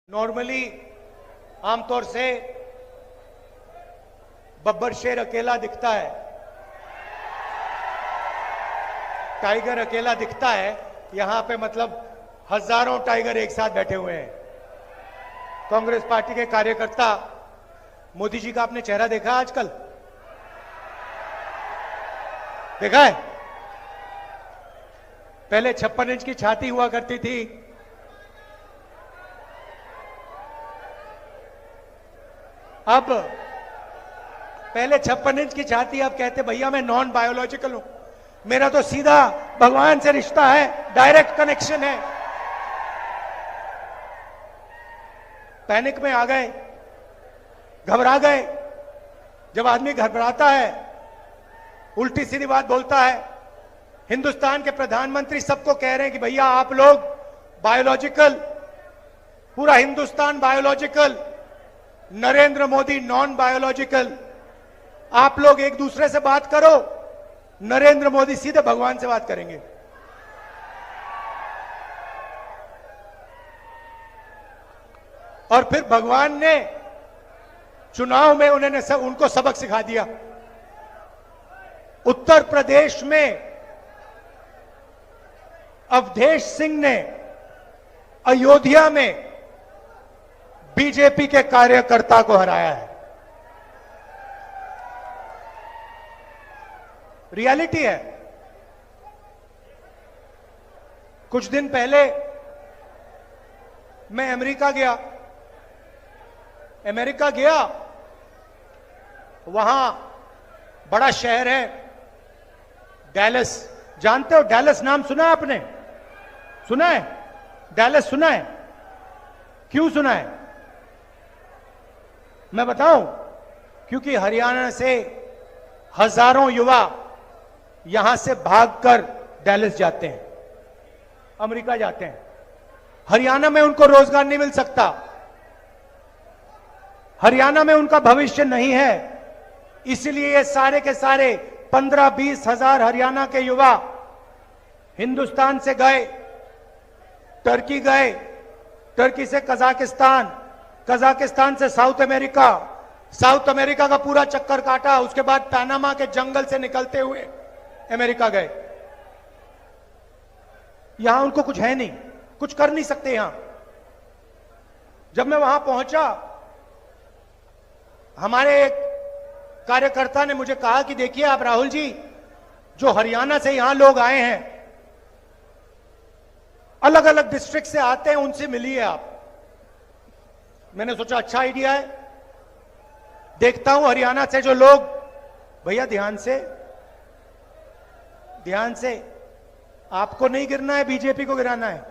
Normally आमतौर से बब्बर शेर अकेला दिखता है, टाइगर अकेला दिखता है। यहां पे मतलब हजारों टाइगर एक साथ बैठे हुए हैं। कांग्रेस पार्टी के कार्यकर्ता, मोदी जी का आपने चेहरा देखा आजकल? देखा है? पहले 56 इंच की छाती हुआ करती थी, अब पहले 56 इंच की छाती, अब कहते भैया मैं नॉन बायोलॉजिकल हूं, मेरा तो सीधा भगवान से रिश्ता है, डायरेक्ट कनेक्शन है। पैनिक में आ गए, घबरा गए। जब आदमी घबराता है, उल्टी सीधी बात बोलता है। हिंदुस्तान के प्रधानमंत्री सबको कह रहे हैं कि भैया आप लोग बायोलॉजिकल, पूरा Hindustan biological, Narendra Modi non biological. आप लोग एक दूसरे से बात करो, नरेंद्र मोदी सीधे भगवान से बात करेंगे। और फिर भगवान ने चुनाव में उनको सबक सिखा दिया। उत्तर प्रदेश में अवधेश सिंह ने अयोध्या में बीजेपी के कार्यकर्ता को हराया है। रियलिटी है। कुछ दिन पहले मैं अमेरिका गया, वहां बड़ा शहर है डैलस। जानते हो डैलस? नाम सुना है आपने? सुना है? डैलस सुना है? क्यों सुना है? मैं बताऊं, क्योंकि हरियाणा से हजारों युवा यहां से भागकर डैलस जाते हैं, अमेरिका जाते हैं। हरियाणा में उनको रोजगार नहीं मिल सकता, हरियाणा में उनका भविष्य नहीं है। इसलिए ये सारे के सारे 15-20 हजार हरियाणा के युवा हिंदुस्तान से गए, टर्की गए, टर्की से कजाकिस्तान, कजाकिस्तान से साउथ अमेरिका, साउथ अमेरिका का पूरा चक्कर काटा, उसके बाद पैनामा के जंगल से निकलते हुए अमेरिका गए। यहां उनको कुछ है नहीं, कुछ कर नहीं सकते यहां। जब मैं वहां पहुंचा, हमारे एक कार्यकर्ता ने मुझे कहा कि देखिए आप राहुल जी, जो हरियाणा से यहां लोग आए हैं, अलग अलग डिस्ट्रिक्ट से आते हैं, उनसे मिलिए आप। मैंने सोचा अच्छा आइडिया है, देखता हूं हरियाणा से जो लोग। भैया ध्यान से, आपको नहीं गिरना है, बीजेपी को गिराना है।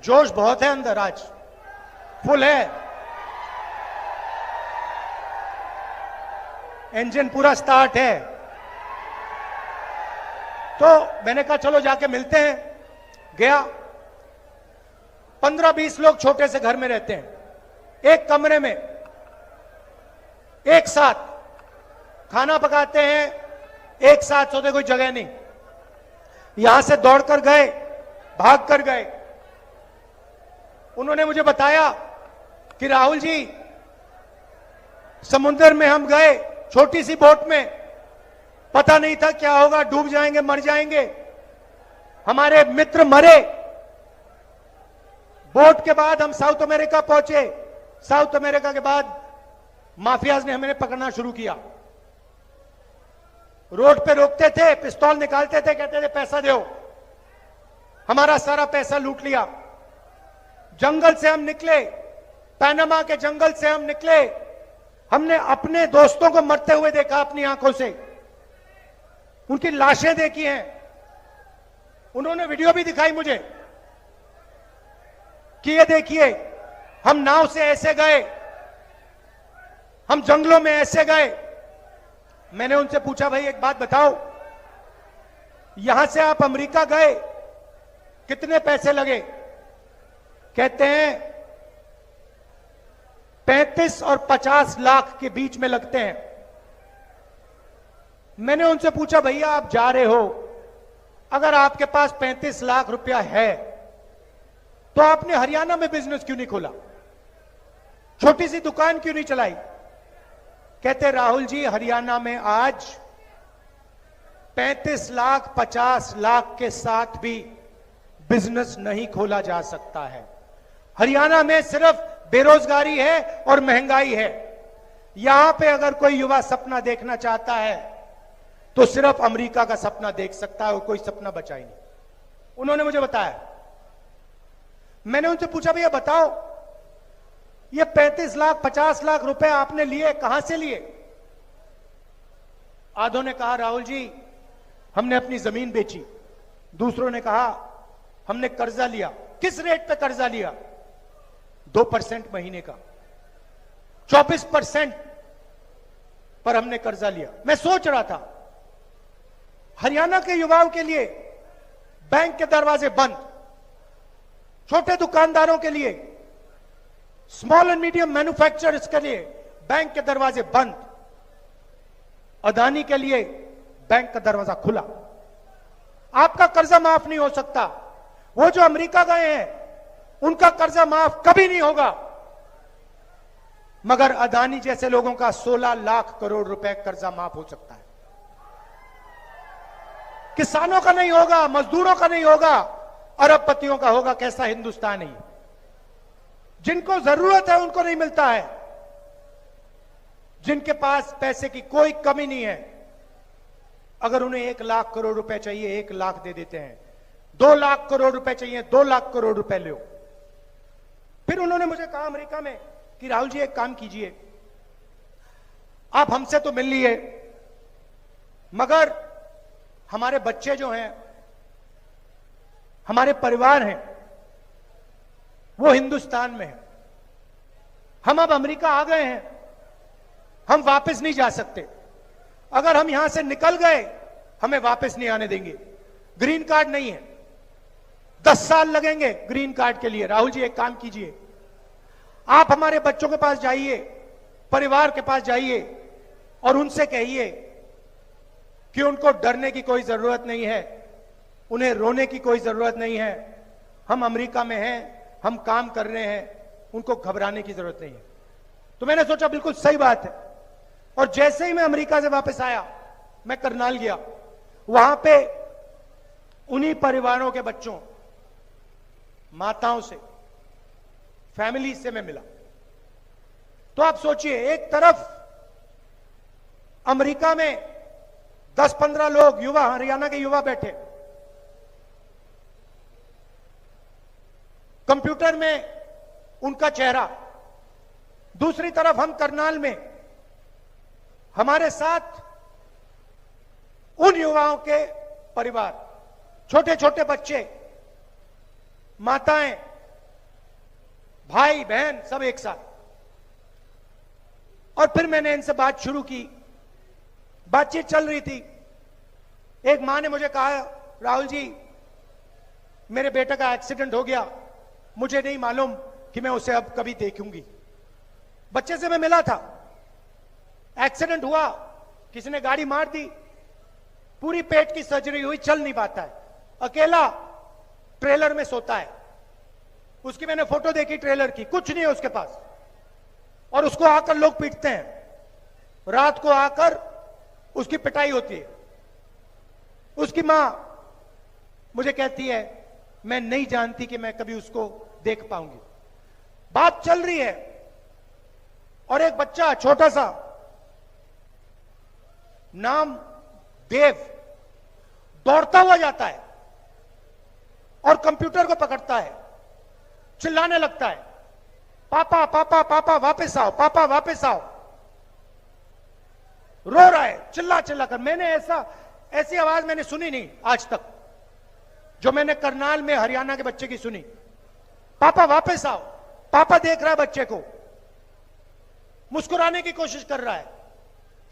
जोश बहुत है अंदर, आज फुल है, इंजन पूरा स्टार्ट है। तो मैंने कहा चलो जाके मिलते हैं। गया, 15-20 लोग छोटे से घर में रहते हैं, एक कमरे में एक साथ खाना पकाते हैं, एक साथ सोते, कोई जगह नहीं। यहां से दौड़कर गए, भाग कर गए। उन्होंने मुझे बताया कि राहुल जी, समुद्र में हम गए छोटी सी बोट में, पता नहीं था क्या होगा, डूब जाएंगे, मर जाएंगे। हमारे मित्र मरे। बोट के बाद हम साउथ अमेरिका पहुंचे। साउथ अमेरिका के बाद माफियाज ने हमें पकड़ना शुरू किया। रोड पे रोकते थे, पिस्तौल निकालते थे, कहते थे पैसा दो। हमारा सारा पैसा लूट लिया। जंगल से हम निकले, पैनामा के जंगल से हम निकले। हमने अपने दोस्तों को मरते हुए देखा अपनी आंखों से, उनकी लाशें देखी हैं। उन्होंने वीडियो भी दिखाई मुझे कि ये देखिए, हम नाव से ऐसे गए, हम जंगलों में ऐसे गए। मैंने उनसे पूछा भाई एक बात बताओ, यहां से आप अमेरिका गए, कितने पैसे लगे? कहते हैं 35 और 50 लाख के बीच में लगते हैं। मैंने उनसे पूछा भैया आप जा रहे हो, अगर आपके पास 35 लाख रुपया है तो आपने हरियाणा में बिजनेस क्यों नहीं खोला? छोटी सी दुकान क्यों नहीं चलाई? कहते राहुल जी हरियाणा में आज 35 लाख 50 लाख के साथ भी बिजनेस नहीं खोला जा सकता है। हरियाणा में सिर्फ बेरोजगारी है और महंगाई है। यहां पे अगर कोई युवा सपना देखना चाहता है तो सिर्फ अमेरिका का सपना देख सकता है और कोई सपना बचा ही नहीं। उन्होंने मुझे बताया, मैंने उनसे पूछा भैया बताओ ये 35 लाख 50 लाख रुपए आपने लिए कहां से लिए? आधों ने कहा राहुल जी हमने अपनी जमीन बेची। दूसरों ने कहा हमने कर्जा लिया। किस रेट पे कर्जा लिया? 2% महीने का, 24% पर हमने कर्जा लिया। मैं सोच रहा था हरियाणा के युवाओं के लिए बैंक के दरवाजे बंद, छोटे दुकानदारों के लिए, स्मॉल एंड मीडियम मैन्युफैक्चरर्स के लिए बैंक के दरवाजे बंद, अदानी के लिए बैंक का दरवाजा खुला। आपका कर्जा माफ नहीं हो सकता। वो जो अमेरिका गए हैं उनका कर्जा माफ कभी नहीं होगा, मगर अदानी जैसे लोगों का 16 लाख करोड़ रुपए कर्जा माफ हो सकता है। किसानों का नहीं होगा, मजदूरों का नहीं होगा, अरबपतियों का होगा। कैसा हिंदुस्तान है? जिनको जरूरत है उनको नहीं मिलता है। जिनके पास पैसे की कोई कमी नहीं है, अगर उन्हें 1 लाख करोड़ रुपए चाहिए 1 लाख दे देते हैं। 2 लाख करोड़ रुपए चाहिए 2 लाख करोड़ रुपए लो। फिर उन्होंने मुझे कहा अमेरिका में कि राहुल जी एक काम कीजिए, आप हमसे तो मिल लिए मगर हमारे बच्चे जो हैं, हमारे परिवार हैं, वो हिंदुस्तान में है। हम अब अमेरिका आ गए हैं, हम वापस नहीं जा सकते। अगर हम यहां से निकल गए हमें वापस नहीं आने देंगे। ग्रीन कार्ड नहीं है, 10 साल लगेंगे ग्रीन कार्ड के लिए। राहुल जी एक काम कीजिए, आप हमारे बच्चों के पास जाइए, परिवार के पास जाइए और उनसे कहिए कि उनको डरने की कोई जरूरत नहीं है, उन्हें रोने की कोई जरूरत नहीं है। हम अमेरिका में हैं, हम काम कर रहे हैं, उनको घबराने की जरूरत नहीं है। तो मैंने सोचा बिल्कुल सही बात है। और जैसे ही मैं अमेरिका से वापस आया, मैं करनाल गया। वहां पे उन्हीं परिवारों के बच्चों, माताओं से, फैमिली से मैं मिला। तो आप सोचिए, एक तरफ अमेरिका में 10-15 लोग युवा, हरियाणा के युवा बैठे, कंप्यूटर में उनका चेहरा। दूसरी तरफ हम करनाल में, हमारे साथ उन युवाओं के परिवार, छोटे छोटे बच्चे, माताएं, भाई बहन, सब एक साथ। और फिर मैंने इनसे बात शुरू की। बातचीत चल रही थी। एक मां ने मुझे कहा राहुल जी मेरे बेटे का एक्सीडेंट हो गया, मुझे नहीं मालूम कि मैं उसे अब कभी देखूंगी। बच्चे से मैं मिला था, एक्सीडेंट हुआ, किसी ने गाड़ी मार दी, पूरी पेट की सर्जरी हुई, चल नहीं पाता है, अकेला ट्रेलर में सोता है। उसकी मैंने फोटो देखी ट्रेलर की, कुछ नहीं है उसके पास, और उसको आकर लोग पीटते हैं। रात को आकर उसकी पिटाई होती है। उसकी मां मुझे कहती है मैं नहीं जानती कि मैं कभी उसको देख पाऊंगी। बात चल रही है और एक बच्चा छोटा सा, नाम देव, दौड़ता हुआ जाता है और कंप्यूटर को पकड़ता है, चिल्लाने लगता है, पापा पापा पापा वापस आओ, पापा वापस आओ। रो रहा है चिल्ला चिल्ला कर। मैंने ऐसी आवाज मैंने सुनी नहीं आज तक जो मैंने करनाल में हरियाणा के बच्चे की सुनी। पापा वापस आओ। पापा देख रहा है बच्चे को, मुस्कुराने की कोशिश कर रहा है,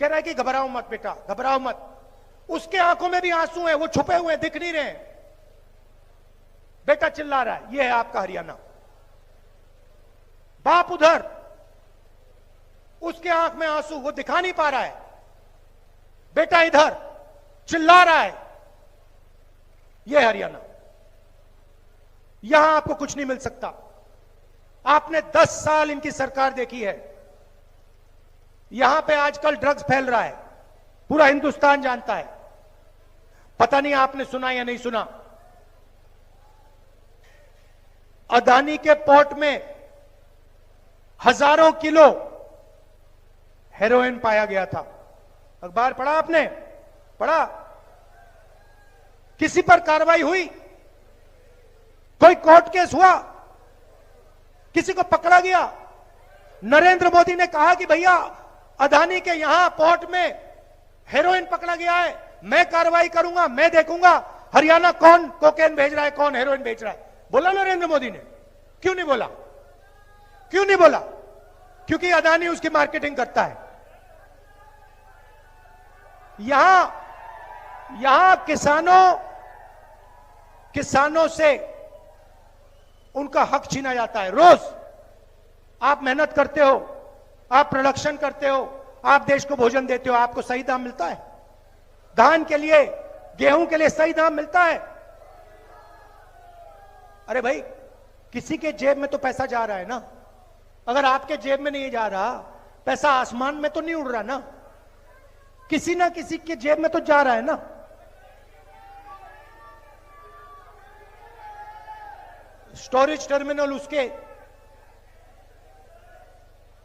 कह रहा है कि घबराओ मत बेटा, घबराओ मत। उसके आंखों में भी आंसू हैं, वो छुपे हुए हैं, दिख नहीं रहे। बेटा चिल्ला रहा है। यह है आपका हरियाणा। बाप उधर, उसके आंख में आंसू, वो दिखा नहीं पा रहा है। बेटा इधर चिल्ला रहा है। यह हरियाणा, यहां आपको कुछ नहीं मिल सकता। आपने 10 साल इनकी सरकार देखी है। यहां पे आजकल ड्रग्स फैल रहा है, पूरा हिंदुस्तान जानता है। पता नहीं आपने सुना या नहीं सुना, अदानी के पोर्ट में हजारों किलो हेरोइन पाया गया था। अखबार पढ़ा आपने? पढ़ा? किसी पर कार्रवाई हुई? कोई कोर्ट केस हुआ? किसी को पकड़ा गया? नरेंद्र मोदी ने कहा कि भैया अदानी के यहां पोर्ट में हेरोइन पकड़ा गया है, मैं कार्रवाई करूंगा, मैं देखूंगा हरियाणा कौन कोकेन भेज रहा है, कौन हेरोइन भेज रहा है। बोला नरेंद्र मोदी ने? क्यों नहीं बोला? क्यों नहीं बोला? क्योंकि अदानी उसकी मार्केटिंग करता है। यहां किसानों से उनका हक छीना जाता है। रोज आप मेहनत करते हो, आप प्रोडक्शन करते हो, आप देश को भोजन देते हो, आपको सही दाम मिलता है? धान के लिए, गेहूं के लिए सही दाम मिलता है? अरे भाई, किसी के जेब में तो पैसा जा रहा है ना। अगर आपके जेब में नहीं जा रहा, पैसा आसमान में तो नहीं उड़ रहा ना, किसी ना किसी के जेब में तो जा रहा है ना। स्टोरेज टर्मिनल उसके,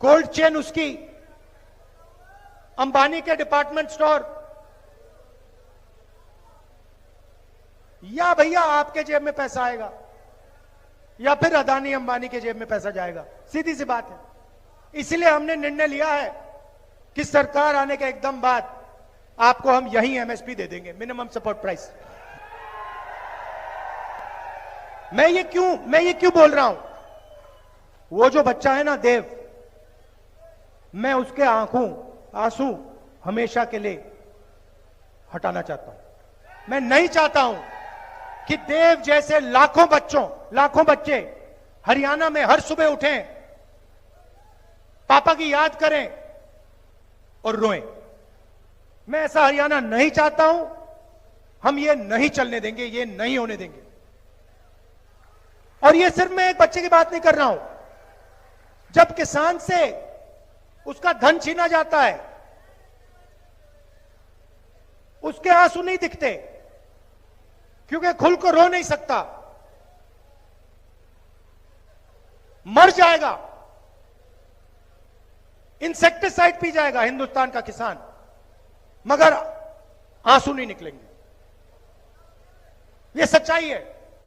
कोल्ड चेन उसकी, अंबानी के डिपार्टमेंट स्टोर, या भैया आपके जेब में पैसा आएगा या फिर अदानी अंबानी के जेब में पैसा जाएगा। सीधी सी बात है। इसलिए हमने निर्णय लिया है कि सरकार आने के एकदम बाद आपको हम यही एमएसपी दे देंगे, मिनिमम सपोर्ट प्राइस। मैं ये क्यों बोल रहा हूं? वो जो बच्चा है ना देव, मैं उसके आंसू हमेशा के लिए हटाना चाहता हूं। मैं नहीं चाहता हूं कि देव जैसे लाखों बच्चे हरियाणा में हर सुबह उठें, पापा की याद करें और रोएं। मैं ऐसा हरियाणा नहीं चाहता हूं। हम ये नहीं चलने देंगे, ये नहीं होने देंगे। और ये सिर्फ मैं एक बच्चे की बात नहीं कर रहा हूं। जब किसान से उसका धन छीना जाता है, उसके आंसू नहीं दिखते, क्योंकि खुल को रो नहीं सकता, मर जाएगा, इंसेक्टिसाइड पी जाएगा हिंदुस्तान का किसान, मगर आंसू नहीं निकलेंगे। यह सच्चाई है।